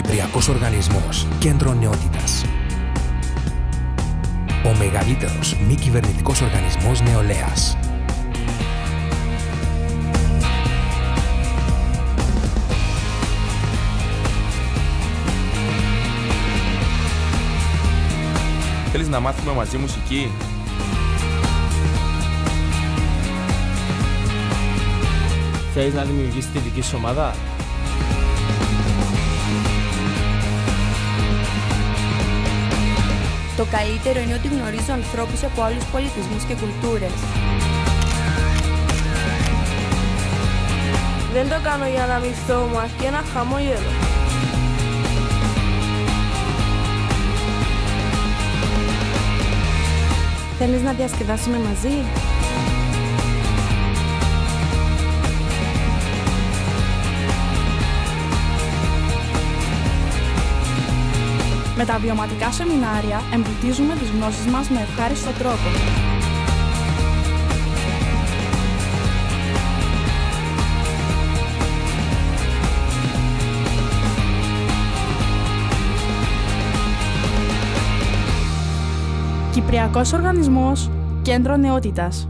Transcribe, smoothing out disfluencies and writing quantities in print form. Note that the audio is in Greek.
Κυπριακός Οργανισμός Κέντρο Νεότητας. Ο μεγαλύτερος μη κυβερνητικός οργανισμός νεολαίας. Θέλεις να μάθουμε μαζί μουσική? Θέλεις να δημιουργήσεις τη δική σου ομάδα? Το καλύτερο είναι ότι γνωρίζω ανθρώπους από άλλους πολιτισμούς και κουλτούρες. Δεν το κάνω για να μισθώ, μου αρκεί ένα χαμόγελο. Θέλεις να διασκεδάσουμε μαζί? Με τα βιωματικά σεμινάρια εμπλουτίζουμε τις γνώσεις μας με ευχάριστο τρόπο. Κυπριακός Οργανισμός Κέντρο Νεότητας.